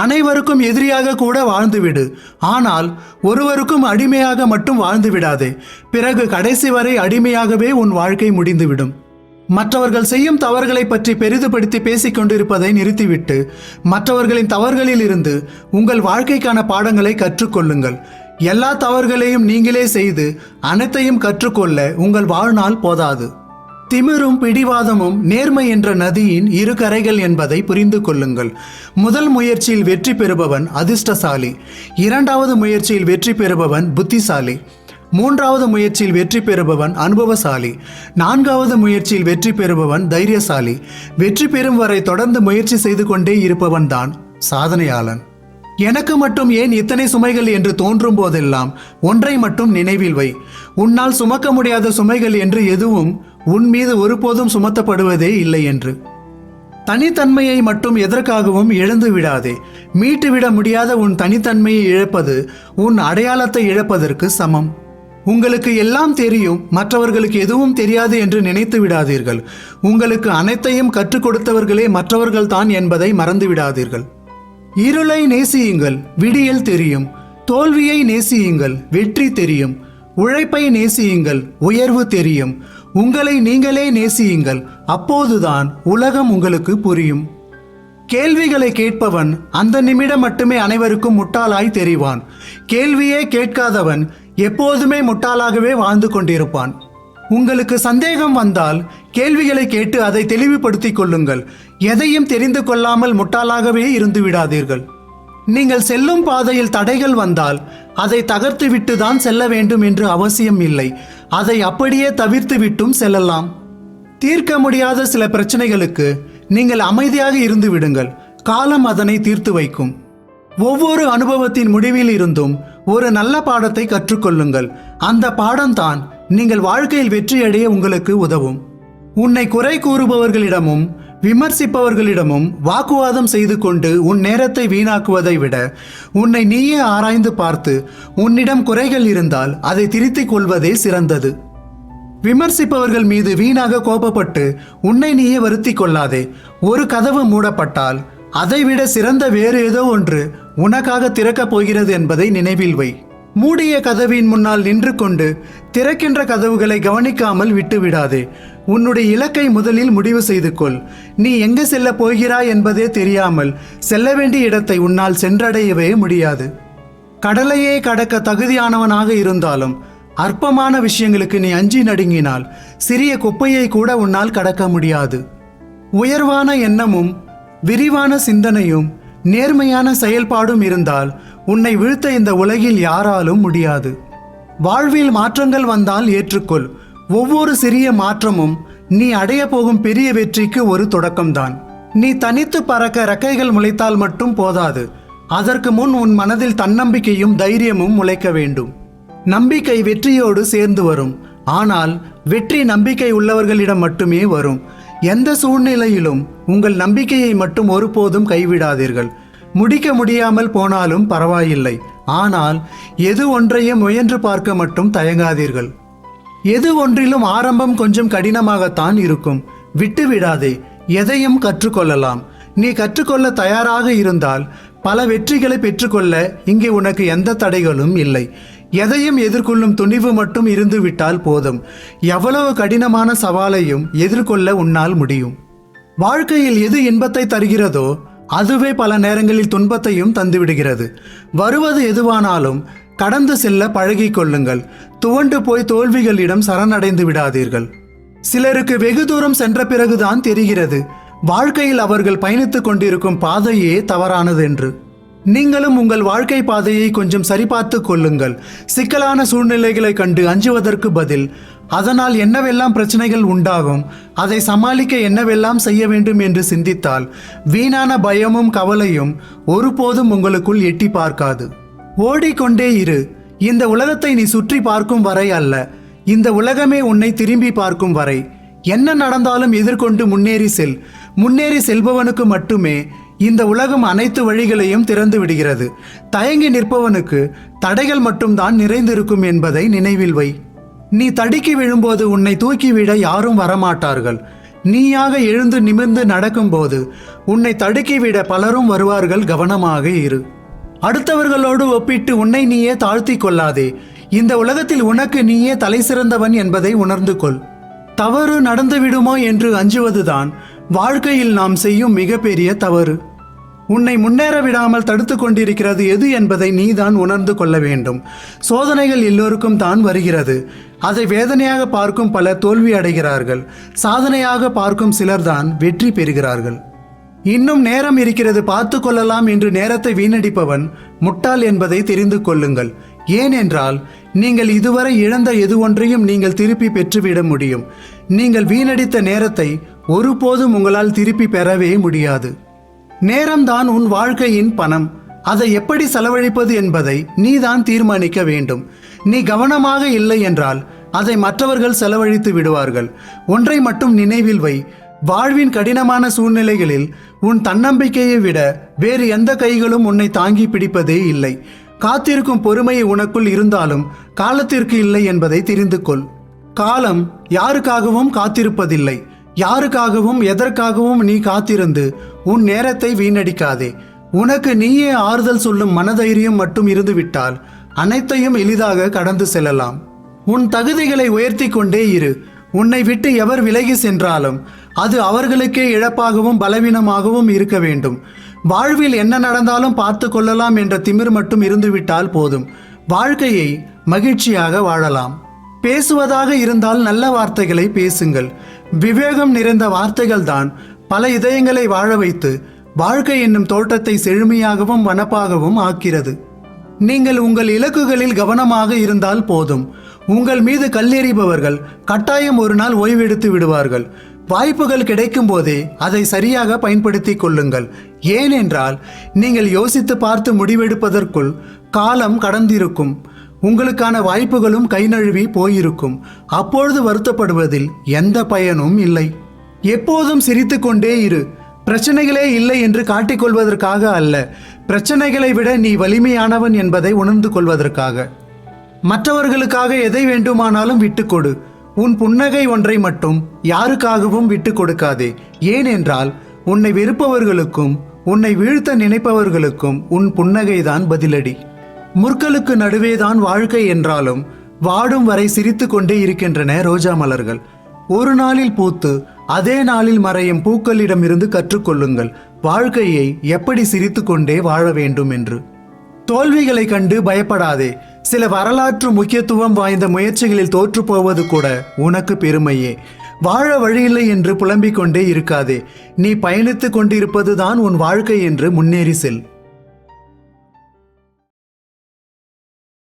அனைவருக்கும் எதிரியாக கூட வாழ்ந்துவிடு. ஆனால் ஒருவருக்கும் அடிமையாக மட்டும் வாழ்ந்து விடாதே. பிறகு கடைசி வரை அடிமையாகவே உன் வாழ்க்கை முடிந்துவிடும். மற்றவர்கள் செய்யும் தவறுகளை பற்றி பெரிதுபடுத்தி பேசிக் கொண்டிருப்பதை நிறுத்திவிட்டு மற்றவர்களின் தவறுகளில் இருந்து உங்கள் வாழ்க்கைக்கான பாடங்களை கற்றுக்கொள்ளுங்கள். எல்லா தவறுகளையும் நீங்களே செய்து அனைத்தையும் கற்றுக்கொள்ள உங்கள் வாழ்நாள் போதாது. திமிரும் பிடிவாதமும் நேர்மை என்ற நதியின் இரு கரைகள் என்பதை புரிந்து கொள்ளுங்கள். முதல் முயற்சியில் வெற்றி பெறுபவன் அதிர்ஷ்டசாலி, இரண்டாவது முயற்சியில் வெற்றி பெறுபவன் புத்திசாலி, மூன்றாவது முயற்சியில் வெற்றி பெறுபவன் அனுபவசாலி, நான்காவது முயற்சியில் வெற்றி பெறுபவன் தைரியசாலி. வெற்றி பெறும் வரை தொடர்ந்து முயற்சி செய்து கொண்டே இருப்பவன் தான் சாதனையாளன். எனக்கு மட்டும் ஏன் இத்தனை சுமைகள் என்று தோன்றும் போதெல்லாம் ஒன்றை மட்டும் நினைவில் வை. உன்னால் சுமக்க முடியாத சுமைகள் என்று எதுவும் உன் மீது ஒருபோதும் சுமத்தப்படுவதே இல்லை என்று. தனித்தன்மையை மட்டும் எதற்காகவும் இழந்து விடாதே. மீட்டுவிட முடியாத உன் தனித்தன்மையை இழப்பது உன் அடையாளத்தை இழப்பதற்கு சமம். உங்களுக்கு எல்லாம் தெரியும், மற்றவர்களுக்கு எதுவும் தெரியாது என்று நினைத்து விடாதீர்கள். உங்களுக்கு அனைத்தையும் கற்றுக் கொடுத்தவர்களே மற்றவர்கள் தான் என்பதை மறந்து விடாதீர்கள். இருளை நேசியுங்கள், விடியல் தெரியும். தோல்வியை நேசியுங்கள், வெற்றி தெரியும். உழைப்பை நேசியுங்கள், உயர்வு தெரியும். உங்களை நீங்களே நேசியுங்கள், அப்போதுதான் உலகம் உங்களுக்கு புரியும். கேள்விகளை கேட்பவன் அந்த நிமிடம் மட்டுமே அனைவருக்கும் முட்டாளாய் தெரிவான். கேள்வியே கேட்காதவன் எப்போதுமே முட்டாளாகவே வாழ்ந்து கொண்டிருப்பான். உங்களுக்கு சந்தேகம் வந்தால் கேள்விகளை கேட்டு அதை தெளிவுபடுத்திக் கொள்ளுங்கள். எதையும் தெரிந்து கொள்ளாமல் முட்டாளாகவே இருந்து விடாதீர்கள். நீங்கள் செல்லும் பாதையில் தடைகள் வந்தால் அதை தகர்த்து விட்டு தான் செல்ல வேண்டும் என்று அவசியம் இல்லை. அதை அப்படியே தவிர்த்து விட்டும் செல்லலாம். தீர்க்க முடியாத சில பிரச்சனைகளுக்கு நீங்கள் அமைதியாக இருந்து விடுங்கள். காலம் அதனை தீர்த்து வைக்கும். ஒவ்வொரு அனுபவத்தின் முடிவில் இருந்தும் ஒரு நல்ல பாடத்தை கற்றுக்கொள்ளுங்கள். அந்த பாடம்தான் நீங்கள் வாழ்க்கையில் வெற்றியடைய உங்களுக்கு உதவும். உன்னை குறை கூறுபவர்களிடமும் விமர்சிப்பவர்களிடமும் வாக்குவாதம் செய்து கொண்டு உன் நேரத்தை வீணாக்குவதை விட உன்னை நீயே ஆராய்ந்து பார்த்து உன்னிடம் குறைகள் இருந்தால் அதை திருத்திக் கொள்வதே சிறந்தது. விமர்சிப்பவர்கள் மீது வீணாக கோபப்பட்டு உன்னை நீயே வருத்திக் கொள்ளாதே. ஒரு கதவு மூடப்பட்டால் அதைவிட சிறந்த வேறு ஏதோ ஒன்று உனக்காக திறக்கப் போகிறது என்பதை நினைவில் வை. மூடிய கதவின் முன்னால் நின்று கொண்டு திறக்கின்ற கதவுகளை கவனிக்காமல் விட்டுவிடாதே. உன்னுடைய இலக்கை முதலில் முடிவு செய்து கொள். நீ எங்கே செல்ல போகிறாய் என்பதே தெரியாமல் செல்ல வேண்டிய இடத்தை உன்னால் சென்றடையவே முடியாது. கடலையே கடக்க தகுதியானவனாக இருந்தாலும் அற்பமான விஷயங்களுக்கு நீ அஞ்சி நடுங்கினால் சிறிய குப்பையை கூட உன்னால் கடக்க முடியாது. உயர்வான எண்ணமும் விரிவான சிந்தனையும் நேர்மையான செயல்பாடும் இருந்தால் உன்னை வீழ்த்த இந்த உலகில் யாராலும் முடியாது. வாழ்வில் மாற்றங்கள் வந்தால் ஏற்றுக்கொள். ஒவ்வொரு சிறிய மாற்றமும் நீ அடைய போகும் பெரிய வெற்றிக்கு ஒரு தொடக்கம்தான். நீ தனித்து பறக்க ரெக்கைகள் முளைத்தால் மட்டும் போதாது. அதற்கு முன் உன் மனதில் தன்னம்பிக்கையும் தைரியமும் முளைக்க வேண்டும். நம்பிக்கை வெற்றியோடு சேர்ந்து வரும். ஆனால் வெற்றி நம்பிக்கை உள்ளவர்களிடம் மட்டுமே வரும். எந்த சூழ்நிலையிலும் உங்கள் நம்பிக்கையை மட்டும் ஒருபோதும் கைவிடாதீர்கள். முடிக்க முடியாமல் போனாலும் பரவாயில்லை. ஆனால் எது ஒன்றையும் முயன்று பார்க்க மட்டும் தயங்காதீர்கள். எது ஒன்றிலும் ஆரம்பம் கொஞ்சம் கடினமாகத்தான் இருக்கும். விட்டு விடாதே. எதையும் கற்றுக்கொள்ளலாம். நீ கற்றுக்கொள்ள தயாராக இருந்தால் பல வெற்றிகளை பெற்றுக்கொள்ள இங்கே உனக்கு எந்த தடைகளும் இல்லை. எதையும் எதிர்கொள்ளும் துணிவு மட்டும் இருந்து விட்டால் போதும். எவ்வளவு கடினமான சவாலையும் எதிர்கொள்ள உன்னால் முடியும். வாழ்க்கையில் எது இன்பத்தை தருகிறதோ அதுவே பல நேரங்களில் துன்பத்தையும் தந்துவிடுகிறது. வருவது எதுவானாலும் கடந்து செல்ல பழகிக் கொள்ளுங்கள். துவண்டு போய் தோல்விகளிடம் சரணடைந்து விடாதீர்கள். சிலருக்கு வெகு தூரம் சென்ற பிறகுதான் தெரிகிறது வாழ்க்கையில் அவர்கள் பயணித்துக் கொண்டிருக்கும் பாதையே தவறானது என்று. நீங்களும் உங்கள் வாழ்க்கை பாதையை கொஞ்சம் சரிபார்த்து கொள்ளுங்கள். சிக்கலான சூழ்நிலைகளை கண்டு அஞ்சுவதற்கு பதில் அதனால் என்னவெல்லாம் பிரச்சனைகள் உண்டாகும், அதை சமாளிக்க என்னவெல்லாம் செய்ய வேண்டும் என்று சிந்தித்தால் வீணான பயமும் கவலையும் ஒருபோதும் உங்களுக்குள் எட்டி பார்க்காது. ஓடிக்கொண்டே இரு. இந்த உலகத்தை நீ சுற்றி பார்க்கும் வரை அல்ல, இந்த உலகமே உன்னை திரும்பி பார்க்கும் வரை. என்ன நடந்தாலும் எதிர்கொண்டு முன்னேறி செல். முன்னேறி செல்பவனுக்கு மட்டுமே இந்த உலகம் அனைத்து வழிகளையும் திறந்து விடுகிறது. தயங்கி நிற்பவனுக்கு தடைகள் மட்டும்தான் நிறைந்திருக்கும் என்பதை நினைவில் வை. நீ தடுக்கி விழும்போது உன்னை தூக்கிவிட யாரும் வரமாட்டார்கள். நீயாக எழுந்து நிமிர்ந்து நடக்கும்போது உன்னை தடுக்கிவிட பலரும் வருவார்கள். கவனமாக இரு. அடுத்தவர்களோடு ஒப்பிட்டு உன்னை நீயே தாழ்த்தி கொள்ளாதே. இந்த உலகத்தில் உனக்கு நீயே தலை சிறந்தவன் என்பதை உணர்ந்து கொள். தவறு நடந்துவிடுமோ என்று அஞ்சுவதுதான் வாழ்க்கையில் நாம் செய்யும் மிகப்பெரிய தவறு. உன்னை முன்னேற விடாமல் தடுத்து கொண்டிருக்கிறது எது என்பதை நீதான் உணர்ந்து கொள்ள வேண்டும். சோதனைகள் எல்லோருக்கும் தான் வருகிறது. அதை வேதனையாக பார்க்கும் பலர் தோல்வி அடைகிறார்கள். சாதனையாக பார்க்கும் சிலர்தான் வெற்றி பெறுகிறார்கள். இன்னும் நேரம் இருக்கிறது, பார்த்து கொள்ளலாம் என்று நேரத்தை வீணடிப்பவன் முட்டாள் என்பதை தெரிந்து கொள்ளுங்கள். ஏனென்றால் நீங்கள் இதுவரை இழந்த எது ஒன்றையும் நீங்கள் திருப்பி பெற்றுவிட முடியும். நீங்கள் வீணடித்த நேரத்தை ஒருபோதும் உங்களால் திருப்பி பெறவே முடியாது. நேரம்தான் உன் வாழ்க்கையின் பணம். அதை எப்படி செலவழிப்பது என்பதை நீதான் தீர்மானிக்க வேண்டும். நீ கவனமாக இல்லை என்றால் அதை மற்றவர்கள் செலவழித்து விடுவார்கள். ஒன்றை மட்டும் நினைவில் வை, வாழ்வின் கடினமான சூழ்நிலைகளில் உன் தன்னம்பிக்கையை விட வேறு எந்த கைகளும் உன்னை தாங்கி பிடிப்பதே இல்லை. காத்திருக்கும் பொறுமை உனக்குள் இருந்தாலும் காலத்திற்கு இல்லை என்பதை தெரிந்து கொள். காலம் யாருக்காகவும் காத்திருப்பதில்லை. யாருக்காகவும் எதற்காகவும் நீ காத்திருந்து உன் நேரத்தை வீணடிக்காதே. உனக்கு நீயே ஆறுதல் சொல்லும் மனதைரியம் மட்டும் இருந்துவிட்டால் அனைத்தையும் எளிதாக கடந்து செல்லலாம். உன் தகுதிகளை உயர்த்தி கொண்டே இரு. உன்னை விட்டு எவர் விலகி சென்றாலும் அது அவர்களுக்கே இழப்பாகவும் பலவீனமாகவும் இருக்க வேண்டும். வாழ்வில் என்ன நடந்தாலும் பார்த்து கொள்ளலாம் என்ற திமிர் மட்டும் இருந்துவிட்டால் போதும். வாழ்க்கையை மகிழ்ச்சியாக வாழலாம். பேசுவதாக இருந்தால் நல்ல வார்த்தைகளை பேசுங்கள். விவேகம் நிறைந்த வார்த்தைகள் தான் பல இதயங்களை வாழ வைத்து வாழ்க்கை என்னும் தோட்டத்தை செழுமையாகவும் வனப்பாகவும் ஆக்கிறது. நீங்கள் உங்கள் இலக்குகளில் கவனமாக இருந்தால் போதும். உங்கள் மீது கல்லெறிபவர்கள் கட்டாயம் ஒரு நாள் ஓய்வெடுத்து விடுவார்கள். வாய்ப்புகள் கிடைக்கும் போதே அதை சரியாக பயன்படுத்தி கொள்ளுங்கள். ஏனென்றால் நீங்கள் யோசித்து பார்த்து முடிவெடுப்பதற்குள் காலம் கடந்திருக்கும். உங்களுக்கான வாய்ப்புகளும் கை நழுவி போயிருக்கும். அப்பொழுது வருத்தப்படுவதில் எந்த பயனும் இல்லை. எப்போதும் சிரித்து கொண்டே இரு. பிரச்சனைகளே இல்லை என்று காட்டிக்கொள்வதற்காக அல்ல, பிரச்சனைகளை விட நீ வலிமையானவன் என்பதை உணர்ந்து கொள்வதற்காக. மற்றவர்களுக்காக எதை வேண்டுமானாலும் விட்டுக்கொடு. உன் புன்னகை ஒன்றை மட்டும் யாருக்காகவும் விட்டு கொடுக்காதே. ஏனென்றால் உன்னை வெறுப்பவர்களுக்கும் உன்னை வீழ்த்த நினைப்பவர்களுக்கும் உன் புன்னகைதான் பதிலடி. முற்களுக்கு நடுவேதான் வாழ்க்கை என்றாலும் வாடும் வரை சிரித்து கொண்டே இருக்கின்றன ரோஜா மலர்கள். ஒரு நாளில் பூத்து அதே நாளில் மறையும் பூக்களிடமிருந்து கற்றுக்கொள்ளுங்கள் வாழ்க்கையை எப்படி சிரித்து கொண்டே வாழ வேண்டும் என்று. தோல்விகளை கண்டு பயப்படாதே. சில வரலாற்று முக்கியத்துவம் வாய்ந்த முயற்சிகளில் தோற்று போவது கூட உனக்கு பெருமையே. வாழ வழியில்லை என்று புலம்பிக் கொண்டே இருக்காதே. நீ பயணித்து கொண்டிருப்பதுதான் உன் வாழ்க்கை என்று முன்னேறி செல்.